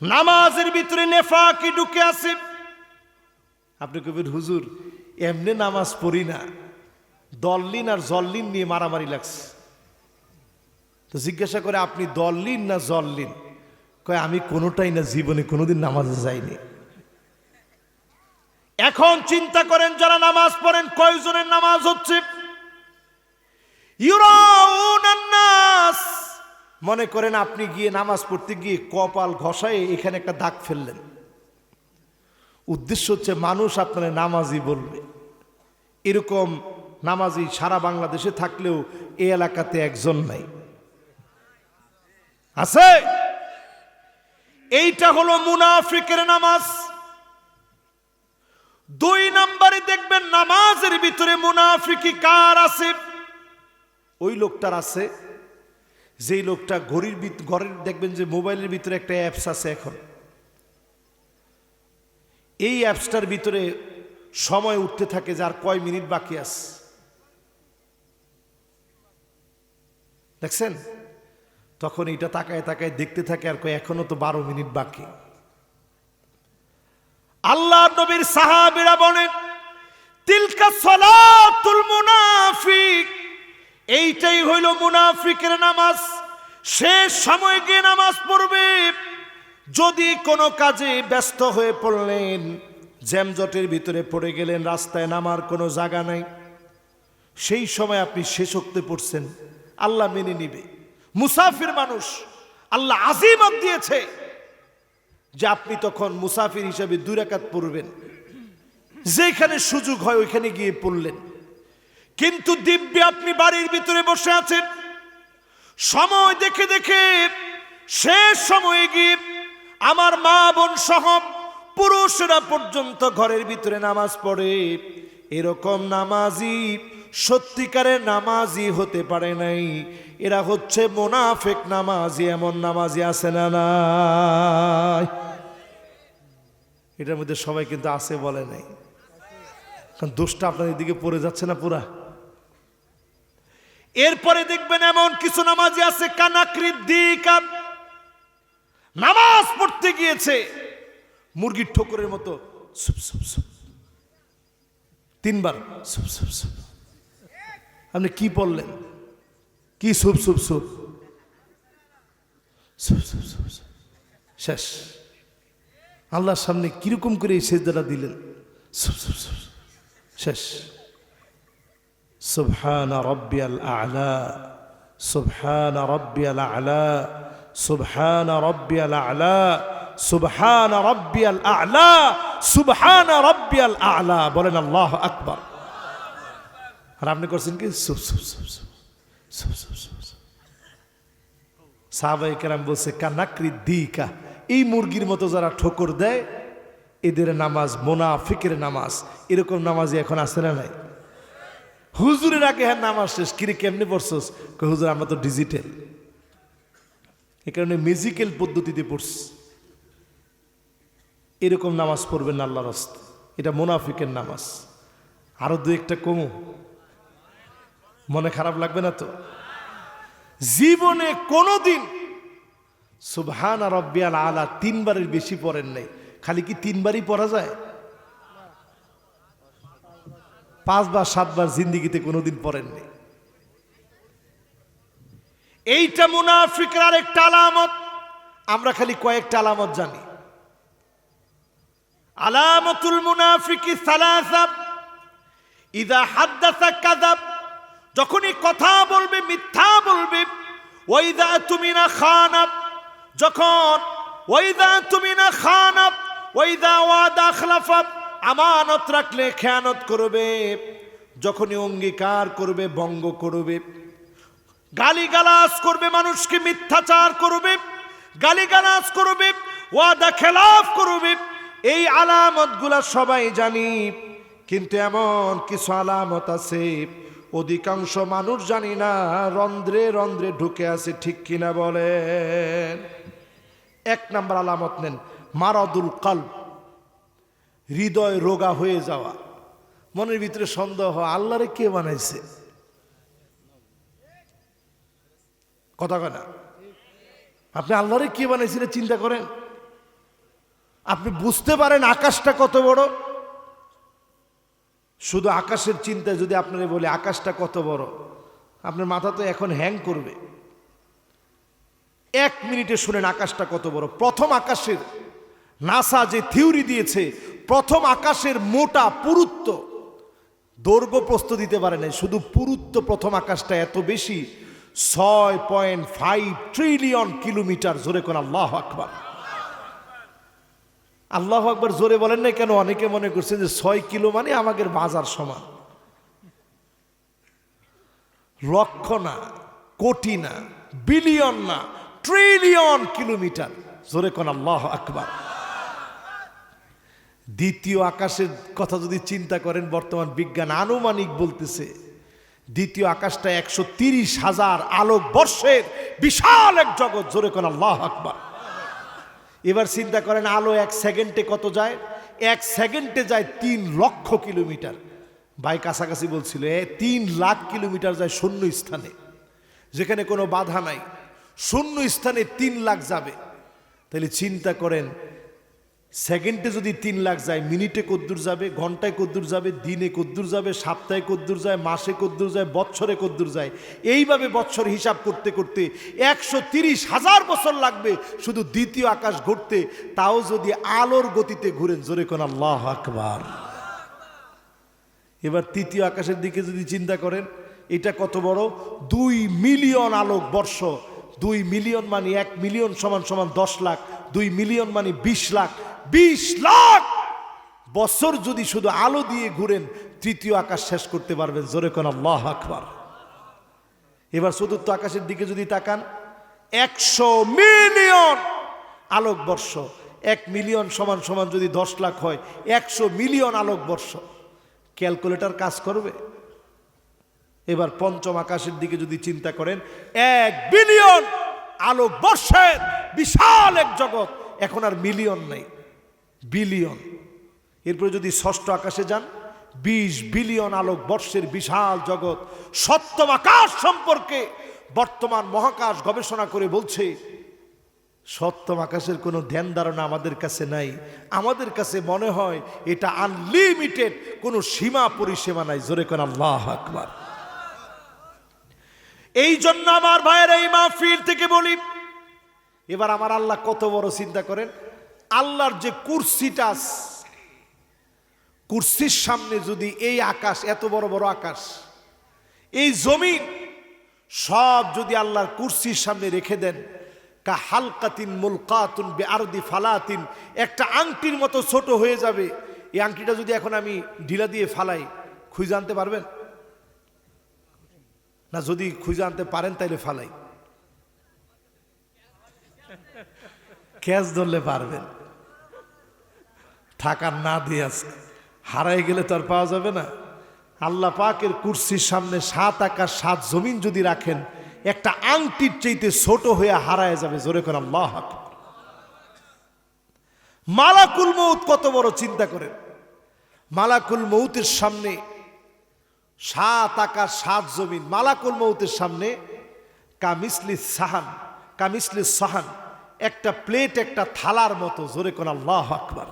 নামাজের ভিতরে নেফাকি ঢুকে আছে। আপনি কবেন হুজুর এমনি নামাজ পড়ি না, দল্লিন আর জল্লিন নিয়ে মারামারি লাগছে। তো জিজ্ঞাসা করে আপনি দল্লিন না জল্লিন? কয় আমি কোনোটাই না, জীবনে কোনোদিন নামাজে যাইনি। এখন চিন্তা করেন যারা নামাজ পড়েন কয়জনের নামাজ হচ্ছে? ইউরাউনান নাস, মনে করেন আপনি গিয়ে নামাজ পড়তে গিয়ে কপাল ঘষায় এখানে একটা দাগ ফেললেন। উদ্দেশ্য হচ্ছে মানুষ আপনার নামাজি বলবে। এরকম নামাজি সারা বাংলাদেশে থাকলেও এই এলাকাতে একজন নাই, আছে? এইটা হলো মুনাফিকের নামাজ। দুই নম্বরে দেখবেন নামাজের ভিতরে মুনাফিকি কার আছে? ওই লোকটার আছে যেই লোকটা ঘড়ির দেখবেন যে মোবাইলের ভিতরে একটা অ্যাপস আছে। এখন এই অ্যাপসটার ভিতরে সময় উঠতে থাকে যার কয় মিনিট বাকি আছে, দেখছেন? তখন এইটা তাকায় তাকায় দেখতে থাকে আর কয় এখনো তো 12 মিনিট বাকি। আল্লাহ নবীর সাহাবীরা বলেন তিলকা সালাতুল মুনাফিক, এইটাই হইল মুনাফিকের নামাজ। শেষ সময় গিয়ে নামাজ পড়বে। যদি কোনো কাজে ব্যস্ত হয়ে পড়লেন, জ্যামজটের ভিতরে পড়ে গেলেন, রাস্তায় নামার কোনো জায়গা নাই, সেই সময় আপনি শেষ ওক্তে পড়ছেন, আল্লাহ মেনে নিবে। মুসাফির মানুষ আল্লাহ আজিমত দিয়েছে যে আপনি তখন মুসাফির হিসাবে 2 রাকাত পড়বেন। যেখানে সুযোগ হয় ওইখানে গিয়ে পড়লেন। কিন্তু দিব্যে আপনি বাড়ির ভিতরে বসে আছেন, সময় দেখে দেখে শেষ সময়ে গিয়ে আমার মা বোন সহ পুরুষরা পর্যন্ত ঘরের ভিতরে নামাজ পড়ে। এরকম নামাজি সত্যিকারের নামাজি হতে পারে নাই, এরা হচ্ছে মুনাফিক নামাজি। এমন নামাজি আছে না নাই? এটার মধ্যে সবাই কিন্তু আছে বলে নাই, কারণ দোষটা আপনার দিকে পড়ে যাচ্ছে না পুরা। এরপরে দেখবেন এমন কিছু নামাজি আছে কানাকৃদ্দিকা, নামাজ পড়তে গিয়েছে মুরগির ঠোকরের মতো সুপ সুপ সুপ 3 বার সুপ সুপ সুপ। আপনি কি পড়লেন? কি soup soup soup soup soup soup soup, শেষ। আল্লাহর সামনে কিরকম করে এই সেজদাটা দিলেন, সুপ সুপ সুপ, শেষ। সুবহানা রাব্বিয়াল আ'লা, সুবহানা রাব্বিয়াল আ'লা, সুবহানা রাব্বিয়াল আ'লা, সুবহানা রাব্বিয়াল আ'লা, সুবহানা রাব্বিয়াল আ'লা। বলেন আল্লাহু আকবার। আর আপনি করছেন কি? Soup soup soup soup soup soup soup. সাহাবায়ে কেরাম বলছে কানাকৃদ্দিকা, এই মুরগির মতো যারা ঠোকর দেয় এদের নামাজ মুনাফিকের নামাজ। এরকম নামাজি এখন আছে না নাই? হুজুরের আগে হ্যাঁ নামাজ শেষ, কিরে কেমনে পড়ছস? হুজুর আমরা তো ডিজিটাল, এ কারণে মিউজিক্যাল পদ্ধতিতে পড়ছি। এরকম নামাজ পড়বেন না আল্লাহর রাস্তায়, এটা মুনাফিকের নামাজ। আরো 2-1টা কমু, মনে খারাপ লাগবে না তো? জীবনে কোনোদিন সুবহানা রাব্বিয়াল আ'লা 3 বারের বেশি পড়েন নাই। খালি কি 3 বারই পড়া যায়? 5 বার 7 বার জিন্দিগিতে কোনোদিন পড়েননি। এইটা মুনাফিকের আরেকটা আলামত। আমরা খালি কয়েকটা আলামত জানি। আলামাতুল মুনাফিকি সালাসা, ইযা হাদ্দাসা কাযাব, যখনই কথা বলবে মিথ্যা বলবে। ওয়া ইযা তুমিনা খানা, যখন ওয়া ইযা তুমিনা খানা, ওয়া ইযা ওয়াদা আখলাফা, আমানত রাখলে খেয়ানত করবে। যখনই অঙ্গীকার করবে ভঙ্গ করবে। গালিগালাজ করবে, মানুষকে মিথ্যাচার করবে, গালিগালাজ করবে, ওয়াদা খেলাফ করবে। এই আলামতগুলা সবাই জানি, কিন্তু এমন কিছু আলামত আছে অধিকাংশ মানুষ জানি না, রন্ধ্রে রন্ধ্রে ঢুকে আছে। ঠিক কিনা বলেন? 1 নম্বর আলামত নেন, মারাদুল কলব, হৃদয় রোগা হয়ে যাওয়া। মনের ভিতরে সন্দেহ, আল্লাহরে কে বানাইছে? কথা কয় না? আপনি আল্লাহরে কে বানাইছিলেন চিন্তা করেন। আপনি বুঝতে পারেন আকাশটা কত বড়। শুধু আকাশের চিন্তায় যদি আপনারা বলে আকাশটা কত বড়, আপনার মাথা তো এখন হ্যাং করবে। 1 মিনিটে শুনেন আকাশটা কত বড়। প্রথম আকাশের নাসা যে থিওরি দিয়েছে, প্রথম আকাশের মোটা পুরুত্ব, দৈর্ঘ্য প্রস্থ দিতে পারে না, শুধু পুরুত্ব প্রথম আকাশটা এত বেশি, 6.5 ট্রিলিয়ন কিলোমিটার। জোরে কোন আল্লাহু আকবার। আল্লাহু আকবার জোরে বলেন না কেন? অনেকে মনে করছেন যে 6 কিলো মানে আমাদের বাজার সমান। লক্ষ না, কোটি না, বিলিয়ন না, ট্রিলিয়ন কিলোমিটার। জোরে কোন আল্লাহু আকবার। দ্বিতীয় আকাশের কথা যদি চিন্তা করেন, বর্তমান বিজ্ঞান আনুমানিক বলতেছে দ্বিতীয় আকাশটা 130,000 আলোক বর্ষের বিশাল এক জগৎ। জোরে কোন আল্লাহু আকবার। এবার চিন্তা করেন আলো 1 সেকেন্ডে কত যায়? 1 সেকেন্ডে যায় 3 লক্ষ কিলোমিটার। ভাই কাছাকাছি বলছিল 3 লাখ কিলোমিটার যায় শূন্য স্থানে, যেখানে কোনো বাধা নাই। শূন্য স্থানে 3 লাখ যাবে। তাহলে চিন্তা করেন সেকেন্ডে যদি 3 লাখ যায়, মিনিটে কদ্দূর যাবে, ঘন্টায় কদ্দূর যাবে, দিনে কদ্দূর যাবে, সপ্তাহে কদ্দূর যায়, মাসে কদ্দূর যায়, বছরে কদ্দূর যায়। এইভাবে বছর হিসাব করতে করতে 130,000 বছর লাগবে শুধু দ্বিতীয় আকাশ ঘুরতে, তাও যদি আলোর গতিতে ঘুরেন। জোরে কোন আল্লাহু আকবার। এবার তৃতীয় আকাশের দিকে যদি চিন্তা করেন, এটা কত বড়? 2 মিলিয়ন আলোক বর্ষ। 2 মিলিয়ন মানে 1 মিলিয়ন সমান সমান 10 লাখ, 2 মিলিয়ন মানে 20 লাখ। 20 লাখ বছর যদি শুধু আলো দিয়ে ঘুরেন, তৃতীয় আকাশ শেষ করতে পারবেন। জোরে কোন আল্লাহু আকবার। এবার চতুর্থ আকাশের দিকে যদি তাকান, 100 মিলিয়ন আলোক বর্ষ। 1 মিলিয়ন সমান সমান যদি 10 লাখ হয়, 100 মিলিয়ন আলোক বর্ষ। ক্যালকুলেটর কাজ করবে? এবার পঞ্চম আকাশের দিকে যদি চিন্তা করেন, 1 বিলিয়ন আলোক বর্ষের বিশাল এক জগৎ। এখন আর মিলিয়ন নাই, বিলিয়ন। এরপরে যদি ষষ্ঠ আকাশে যান, 20 বিলিয়ন আলোক বর্ষের বিশাল জগৎ। সপ্তম আকাশ সম্পর্কে বর্তমান মহাকাশ গবেষণা করে বলছে, সপ্তম আকাশের কোনো ধ্যান ধারণা আমাদের কাছে নাই। আমাদের কাছে মনে হয় এটা আনলিমিটেড, কোনো সীমা পরিসীমা নাই। জোরে কোন আল্লাহু আকবার। এই জন্য আমার ভাইয়ের এই মাহফিল থেকে বলি, এবার আমার আল্লাহ কত বড় চিন্তা করেন। আল্লাহর যে কুরসিটা, কুরসির সামনে যদি এই আকাশ, এত বড় বড় আকাশ, এই জমিন সব যদি আল্লাহর কুরসির সামনে রেখে দেন, কা হালকাতিন মুলকাতুন বিআরদি ফালাতিন, একটা আংটির মতো ছোট হয়ে যাবে। এই আংটিটা যদি এখন আমি ঢিলা দিয়ে ফালাই, খুঁজে আনতে পারবেন না? যদি খুঁজে আনতে পারেন তাইলে ফালাই, ক্যাচ ধরলে পারবেন। থাকার না দিয়ে আছে, হারাই গেলে তো আর পাওয়া যাবে না। আল্লাহ পাকের কুরসির সামনে 7 আকাশ 7 জমিন যদি রাখেন, একটা আংটির চাইতে ছোট হয়ে হারায় যাবে। জোরে করে আল্লাহু আকবার। মালাকুল মউত কত বড় চিন্তা করেন। মালাকুল মউতের সামনে 7 আকাশ 7 জমিন, মালাকুল মউতের সামনে কামিসলি সাহান, কামিসলি সাহান, একটা প্লেট, একটা থালার মতো। জোরে কোন আল্লাহু আকবার।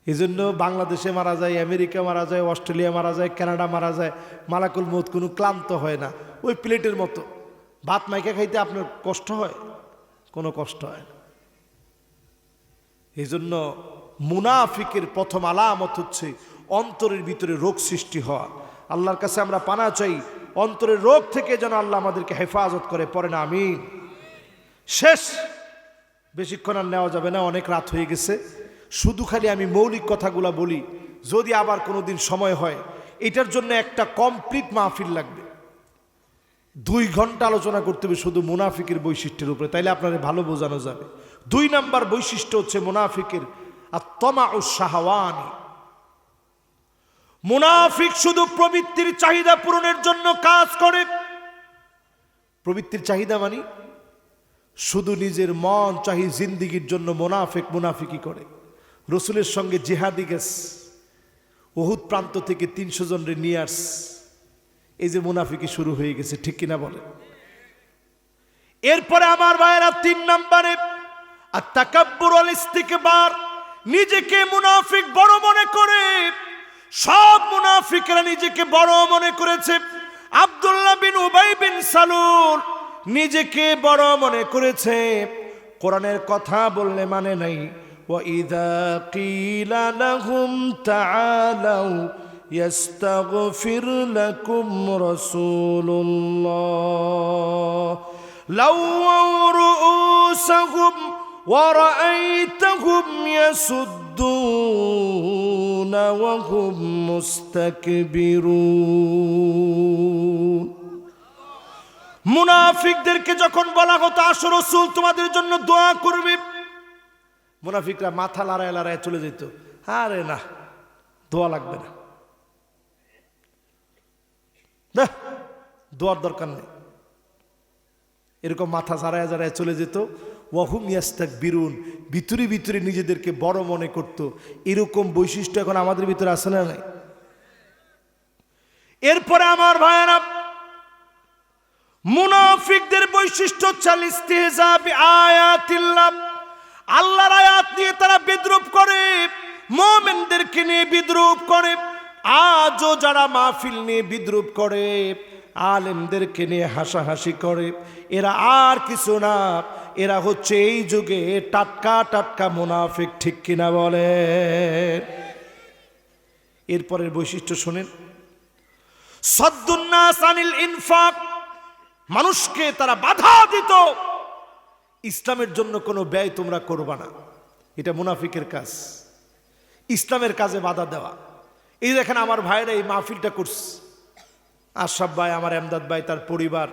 এই জন্য বাংলাদেশে মারা যায়, আমেরিকা মারা যায়, অস্ট্রেলিয়া মারা যায়, কানাডা মারা যায়, মালাকুল মউত কোনো ক্লান্ত হয় না। ওই প্লেটের মতো। ভাত মাইকা খাইতে আপনার কষ্ট হয়? কোনো কষ্ট হয় না। এই জন্য মুনাফিকের প্রথম আলামত হচ্ছে অন্তরের ভিতরে রোগ সৃষ্টি হওয়া। আল্লাহর কাছে আমরা পানা চাই অন্তরের রোগ থেকে যেন আল্লাহ আমাদেরকে হেফাজত করে। পড়ে না আমিন। শেষ, বেশিক্ষণ আর নেওয়া যাবে না, অনেক রাত হয়ে গেছে। শুধু খালি আমি মৌলিক কথাগুলো বলি, যদি আবার কোনোদিন সময় হয়। এটার জন্য একটা কমপ্লিট মাহফিল লাগবে, 2 ঘন্টা আলোচনা করতে হবে শুধু মুনাফিকের বৈশিষ্ট্যের উপরে, তাইলে আপনাদের ভালো বোঝানো যাবে। 2 নাম্বার বৈশিষ্ট্য হচ্ছে মুনাফিকের আত-তামাউস শাহওয়ানি। মুনাফিক শুধু প্রবৃত্তির চাহিদা পূরণের জন্য কাজ করে। প্রবৃত্তির চাহিদা মানে শুধু নিজের মন চাহি জিন্দিগির জন্য মুনাফিক মুনাফিকি করে। রসুলের সঙ্গে জিহাদি গেস, উহুদ প্রান্ত থেকে 300 জনরে নিয়ে আস। এই যে মুনাফিকি শুরু হয়ে গেছে, ঠিক কিনা বলে? এরপরে আমার ভাইয়েরা 3 নম্বরে আর তাকাব্বুর ওয়াল ইস্তিকবার, নিজেকে মুনাফিক বড় মনে করে। সব মুনাফিকরা নিজেকে বড় মনে করেছে। আব্দুল্লাহ বিন উবাই বিন সালুল নিজেকে বড় মনে করেছে, কোরআনের কথা বললে মানে নাই। وَإِذَا قِيلَ لَهُمْ تَعَالَوْا يَسْتَغْفِرْ لَكُمْ رَسُولُ اللَّهِ لَوَّوْا رُؤُوسَهُمْ وَرَأَيْتَهُمْ يَصُدُّونَ وَهُمْ مُسْتَكْبِرُونَ। মুনাফিকদেরকে যখন বলা হতো আসো রাসূল তোমাদের জন্য দোয়া করবে, মুনাফিকরা মাথা লড়ায় লড়ায় চলে যেত। আরে না, দোয়া লাগবে না, দোয়ার দরকার নেই, এরকম মাথা জারায় জারায় চলে যেত। ওয়াহুম ইয়াস্তাকবিরুন, ভিতরে ভিতরে নিজেদেরকে বড় মনে করত। এরকম বৈশিষ্ট্য এখন আমাদের ভিতরে আছে না নাই? এরপরে আমার ভাইয়েরা, মুনাফিকদের বৈশিষ্ট্য হচ্ছে ইস্তিহজা বিআয়াতিল্লাহ, আল্লাহর আয়াত নিয়ে তারা বিদ্রূপ করে, মুমিনদেরকে নিয়ে বিদ্রূপ করে। আজও যারা মাহফিল নিয়ে বিদ্রূপ করে, আলেমদেরকে নিয়ে হাসাহাসি করে, এরা আর কিছু না, এরা হচ্ছে এই যুগে টাটকা টাটকা মুনাফিক, ঠিক কিনা বলে? এরপরের বৈশিষ্ট্য শুনেন, সাদ্দুন নাস আনিল ইনফাক, মানুষকে তারা বাধা দিত, ইসলামের জন্য কোনো ব্যয় তোমরা করবা না। এটা মুনাফিকের কাজ, ইসলামের কাজে বাধা দেওয়া। এই দেখেন আমার ভাইরা এই মাহফিলটা করছে, আশরাফ ভাই, আমার এমদাদ ভাই, তার পরিবার,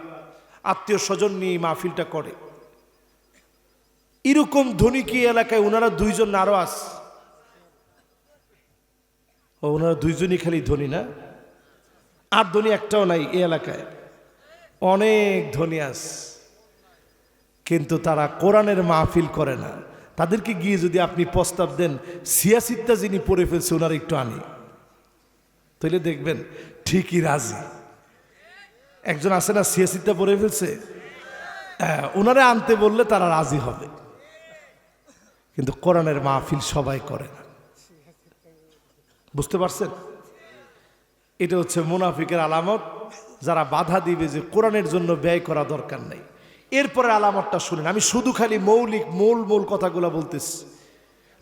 আত্মীয় স্বজন নিয়ে এই মাহফিলটা করে। এরকম ধনী কি এলাকায় ওনারা দুইজন আরো আছে? ওনারা দুইজনই খালি ধনী না, আর ধনী একটাও নাই এই এলাকায়, অনেক ধনী আছে, কিন্তু তারা কোরআনের মাহফিল করে না। তাদেরকে গিয়ে যদি আপনি প্রস্তাব দেন সিয়াসিতটা যিনি পড়ে ফেলছে ওনারা একটু আনি, তাহলে দেখবেন ঠিকই রাজি। একজন আছে না সিয়াসিতটা পড়ে ফেলছে, ওনারা আনতে বললে তারা রাজি হবে, কিন্তু কোরআনের মাহফিল সবাই করে না। বুঝতে পারছেন? এটা হচ্ছে মুনাফিকের আলামত, যারা বাধা দিবে যে কোরআনের জন্য ব্যয় করা দরকার নাই। এরপরে আলামতটা শুনেন, আমি শুধু খালি মৌলিক মূল কথাগুলো বলতেছি,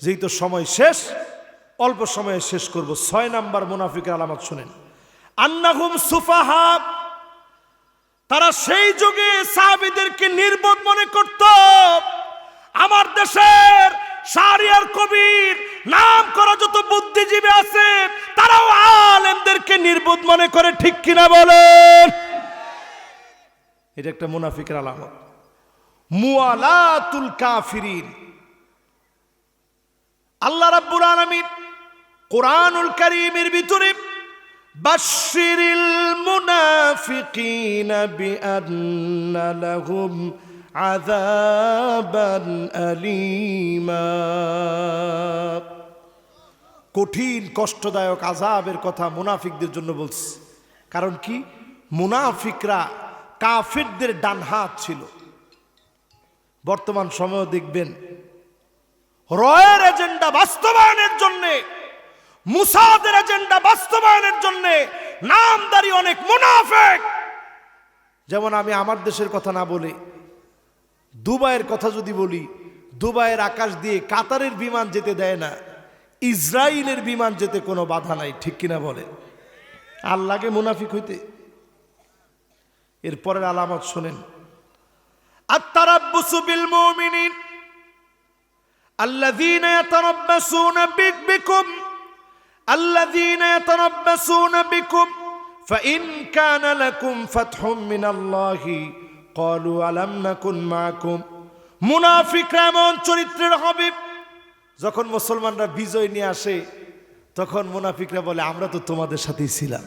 যেই তো সময় শেষ, অল্প সময়ে শেষ করব। 6 নাম্বার মুনাফিকের আলামত শুনেন, আন্নাহুম সুফাহা, তারা সেই যুগে সাহাবীদেরকে নির্বোধ মনে করত। আমার দেশের শাহরিয়ার কবির নাম করা যত বুদ্ধিজীবী আছে তারাও আলেমদেরকে নির্বোধ মনে করে, ঠিক কিনা বলেন? এটা একটা মুনাফিকের আলামত। মুআলাতুল কাফিরিন, আল্লাহ রাব্বুল আলামিন কোরআনুল কারীমের ভিতরে বাশশিরিল মুনাফিকিনা বিআন্না লাহুম আযাবান আলীমা, কঠিন কষ্টদায়ক আযাবের কথা মুনাফিকদের জন্য বলছে। কারণ কি? মুনাফিকরা কাফিরদের ডান হাত ছিল। বর্তমান সময়ে দেখবেন রয়ের এজেন্ডা বাস্তবায়নের জন্য, মুসাদের এজেন্ডা বাস্তবায়নের জন্য নামদারি অনেক মুনাফিক। যেমন আমি আমার দেশের কথা না বলে দুবাইয়ের কথা যদি বলি, দুবাইয়ের আকাশ দিয়ে কাতারের বিমান যেতে দেয় না, ইসরায়েলের বিমান যেতে কোনো বাধা নাই, ঠিক কিনা বলে? আল্লাহকে মুনাফিক হইতে। এরপরের আলামত শুনেন, আত-তারাব্বুসু বিল মুমিনিন আল্লাযীনা ইয়াতারাব্বাসুনা বিকুম আল্লাযীনা ইয়াতারাব্বাসুনা বিকুম ফাইন কানা লাকুম ফাতহুম মিনাল্লাহি ক্বালু আলাম নাকুন মাআকুম। মুনাফিকরা এমন চরিত্রের হবে, যখন মুসলমানরা বিজয় নিয়ে আসে তখন মুনাফিকরা বলে আমরা তো তোমাদের সাথেই ছিলাম।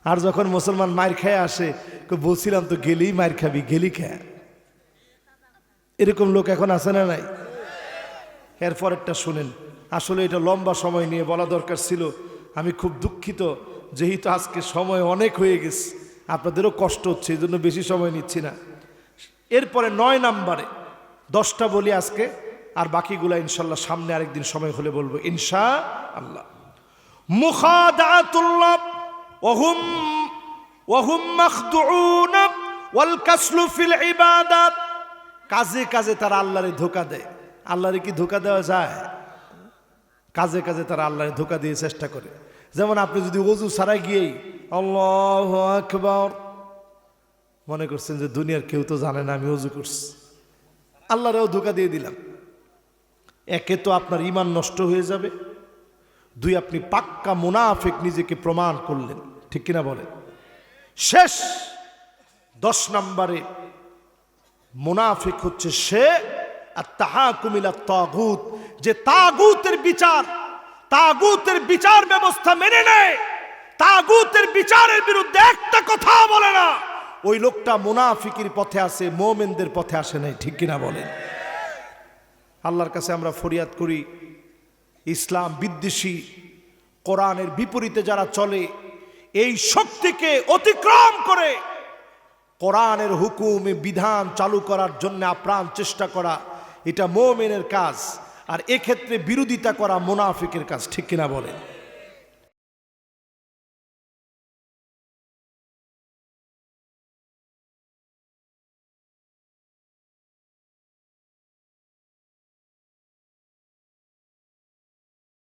আর যখন মুসলমান মার খেয়ে আসে, বলছিলাম তো গেলেই মার খাবি, গেলি খেয়ে। এরকম লোক এখন আছে না নাই? এরপর একটা শুনেন, আসলে এটা লম্বা সময় নিয়ে বলা দরকার ছিল, আমি খুব দুঃখিত, যেহেতু আজকে সময় অনেক হয়ে গেছে, আপনাদেরও কষ্ট হচ্ছে, এই জন্য বেশি সময় নিচ্ছি না। এরপরে 9 নাম্বারে 10টা বলি আজকে, আর বাকিগুলা ইনশাল্লাহ সামনে আরেকদিন সময় হলে বলবো ইনশাআল্লাহ। মুখাদাতুল্লাহ ওয়াহুম মাখদুউন ওয়াল কাসলু ফিল ইবাদাত, কাজে কাজে তারা আল্লাহরে ধোঁকা দেয়। আল্লাহরে কি ধোঁকা দেওয়া যায়? কাজে কাজে তারা আল্লাহরে ধোঁকা দিয়ে চেষ্টা করে। যেমন আপনি যদি ওযু ছাড়াই গিয়েই আল্লাহু আকবার মনে করছেন যে দুনিয়ার কেউ তো জানে না আমি ওযু করছি, আল্লাহরেও ধোঁকা দিয়ে দিলাম। একে তো আপনার ঈমান নষ্ট হয়ে যাবে, 2 আপনি পাক্কা মুনাফিক নিজেকে প্রমাণ করলেন, ঠিক কিনা বলেন? শেষ 10 নম্বরে মুনাফিক হচ্ছে সে আত-তাহাকুম ইলা তাগুত, যে তাগুতের বিচার ব্যবস্থা মেনে নেয়, তাগুতের বিচারের বিরুদ্ধে একটা কথা বলে না, ওই লোকটা মুনাফিকের পথে আছে, মুমিনদের পথে আসে নাই, ঠিক কিনা বলেন? আল্লাহর কাছে আমরা ফরিয়াদ করি, ইসলাম বিদ্বেষী কোরআনের বিপরীতে যারা চলে, এই শক্তিকে অতিক্রম করে কোরআনের হুকুম বিধান চালু করার জন্য আপ্রাণ চেষ্টা করা, এটা মুমিনের কাজ, আর এক্ষেত্রে বিরোধিতা করা মুনাফিকের কাজ, ঠিক কিনা বলেন?